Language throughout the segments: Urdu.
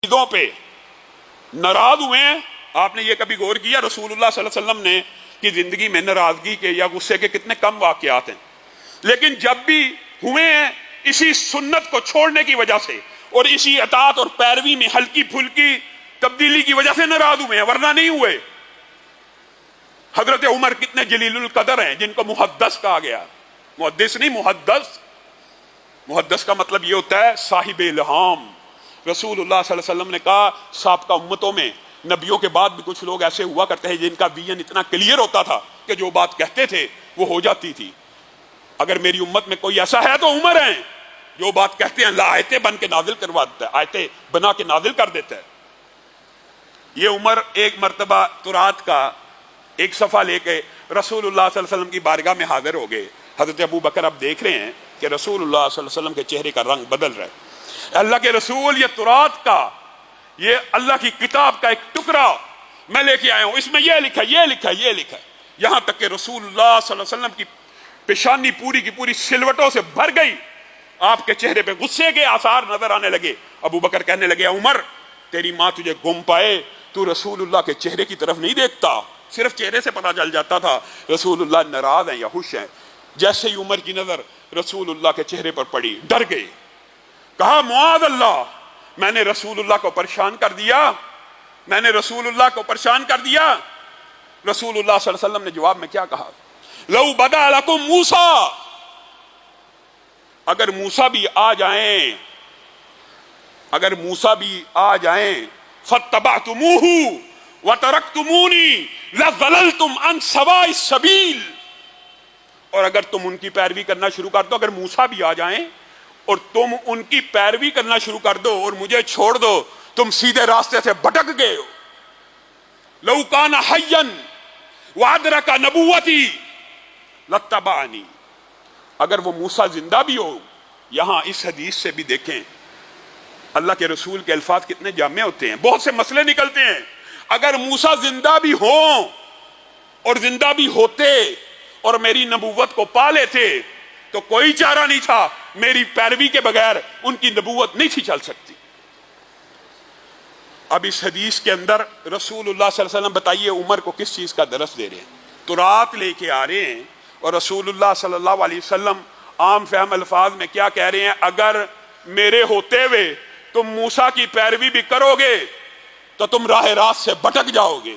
عقیدوں پہ ناراض ہوئے ہیں؟ آپ نے یہ کبھی غور کیا رسول اللہ صلی اللہ علیہ وسلم نے کہ زندگی میں ناراضگی کے یا غصے کے کتنے کم واقعات ہیں، لیکن جب بھی ہوئے ہیں اسی سنت کو چھوڑنے کی وجہ سے اور اسی اطاعت اور پیروی میں ہلکی پھلکی تبدیلی کی وجہ سے ناراض ہوئے ہیں، ورنہ نہیں ہوئے۔ حضرت عمر کتنے جلیل القدر ہیں جن کو محدث کہا گیا، محدث نہیں محدث۔ محدث کا مطلب یہ ہوتا ہے صاحب الہام۔ رسول اللہ صلی اللہ علیہ وسلم نے کہا سابقہ امتوں میں نبیوں کے بعد بھی کچھ لوگ ایسے ہوا کرتے ہیں جن کا ویژن اتنا کلیئر ہوتا تھا کہ جو بات کہتے تھے وہ ہو جاتی تھی۔ اگر میری امت میں کوئی ایسا ہے تو عمر ہیں، جو بات کہتے ہیں اللہ آیتیں بن کے نازل کروا دیتا ہے، آیتیں بنا کے نازل کر دیتا ہے۔ یہ عمر ایک مرتبہ تورات کا ایک صفحہ لے کے رسول اللہ صلی اللہ علیہ وسلم کی بارگاہ میں حاضر ہو گئے۔ حضرت ابو بکر اب دیکھ رہے ہیں کہ رسول اللہ صلی اللہ علیہ وسلم کے چہرے کا رنگ بدل رہا ہے۔ اللہ کے رسول، یہ تورات کا، یہ اللہ کی کتاب کا ایک ٹکڑا میں لے کے آیا ہوں، اس میں یہ لکھا یہ لکھا یہ لکھا، یہاں تک کہ رسول اللہ صلی اللہ علیہ وسلم کی پیشانی پوری کی پوری سلوٹوں سے بھر گئی۔ آپ کے چہرے پہ غصے کے آثار نظر آنے لگے۔ ابو بکر کہنے لگے عمر تیری ماں تجھے گم پائے، تو رسول اللہ کے چہرے کی طرف نہیں دیکھتا، صرف چہرے سے پتہ چل جاتا تھا رسول اللہ ناراض ہیں یا خوش ہیں۔ جیسے ہی عمر کی نظر رسول اللہ کے چہرے پر پڑی ڈر گئے، کہا معاذ اللہ، میں نے رسول اللہ کو پریشان کر دیا، میں نے رسول اللہ کو پریشان کر دیا۔ رسول اللہ صلی اللہ علیہ وسلم نے جواب میں کیا کہا؟ لو بدا لکم موسیٰ، اگر موسیٰ بھی آ جائیں، اگر موسیٰ بھی آ جائیں، فاتبعتموہ وترکتمونی لظللتم عن سواء السبیل، اور اگر تم ان کی پیروی کرنا شروع کر دو، اگر موسیٰ بھی آ جائیں اور تم ان کی پیروی کرنا شروع کر دو اور مجھے چھوڑ دو، تم سیدھے راستے سے بھٹک گئے ہو۔ لو کان حیا وادرک نبوتی لاتبعنی، اگر وہ موسیٰ زندہ بھی ہو، یہاں اس حدیث سے بھی دیکھیں اللہ کے رسول کے الفاظ کتنے جامع ہوتے ہیں، بہت سے مسئلے نکلتے ہیں۔ اگر موسیٰ زندہ بھی ہوں اور زندہ بھی ہوتے اور میری نبوت کو پا لیتے تو کوئی چارہ نہیں تھا، میری پیروی کے بغیر ان کی نبوت نہیں تھی چل سکتی۔ اب اس حدیث کے اندر رسول اللہ صلی اللہ علیہ وسلم بتائیے عمر کو کس چیز کا درس دے رہے ہیں؟ تورات لے کے آ رہے ہیں اور رسول اللہ صلی اللہ علیہ وسلم عام فہم الفاظ میں کیا کہہ رہے ہیں؟ اگر میرے ہوتے ہوئے تم موسیٰ کی پیروی بھی کرو گے تو تم راہ راست سے بھٹک جاؤ گے،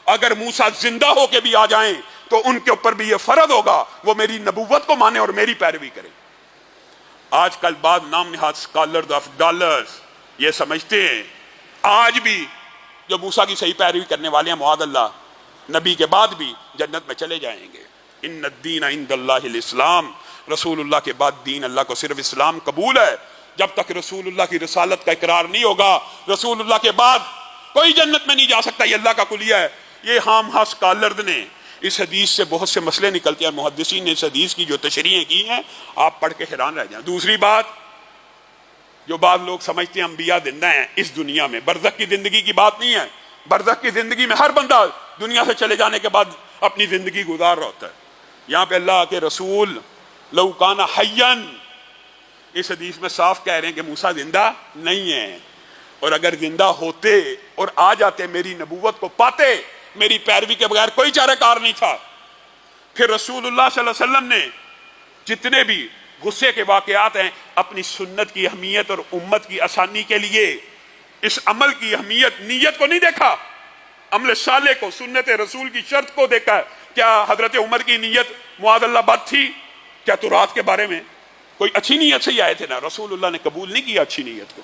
اگر موسیٰ زندہ ہو کے بھی آ جائیں تو ان کے اوپر بھی یہ فرض ہوگا وہ میری نبوت کو مانے اور میری پیروی کریں۔ آج کل بعض نام نہاد اسکالرز آف ڈالرز یہ سمجھتے ہیں آج بھی جو موسیٰ کی صحیح پیروی کرنے والے ہیں معاذ اللہ نبی کے بعد بھی جنت میں چلے جائیں گے۔ ان الدین عند اللہ الاسلام، رسول اللہ کے بعد دین اللہ کو صرف اسلام قبول ہے۔ جب تک رسول اللہ کی رسالت کا اقرار نہیں ہوگا رسول اللہ کے بعد کوئی جنت میں نہیں جا سکتا، یہ اللہ کا کلیہ ہے۔ یہ ہام ہاں اسکالرز نے اس حدیث سے بہت سے مسئلے نکلتے ہیں اور محدثین نے اس حدیث کی جو تشریحیں کی ہیں آپ پڑھ کے حیران رہ جائیں۔ دوسری بات جو بعض لوگ سمجھتے ہیں انبیاء زندہ ہیں اس دنیا میں، برزخ کی زندگی کی بات نہیں ہے۔ برزخ کی زندگی میں ہر بندہ دنیا سے چلے جانے کے بعد اپنی زندگی گزار رہا ہوتا ہے۔ یہاں پہ اللہ کے رسول لو کان حیا، اس حدیث میں صاف کہہ رہے ہیں کہ موسیٰ زندہ نہیں ہے، اور اگر زندہ ہوتے اور آ جاتے میری نبوت کو پاتے، میری پیروی کے بغیر کوئی چارہ کار نہیں تھا۔ پھر رسول اللہ صلی اللہ علیہ وسلم نے جتنے بھی غصے کے واقعات ہیں اپنی سنت کی اہمیت اور امت کی آسانی کے لیے اس عمل کی اہمیت، نیت کو نہیں دیکھا، عمل صالح کو، سنت رسول کی شرط کو دیکھا۔ کیا حضرت عمر کی نیت معاذ اللہ بد تھی؟ کیا تورات کے بارے میں کوئی اچھی نیت سے ہی آئے تھے؟ نا، رسول اللہ نے قبول نہیں کیا اچھی نیت کو۔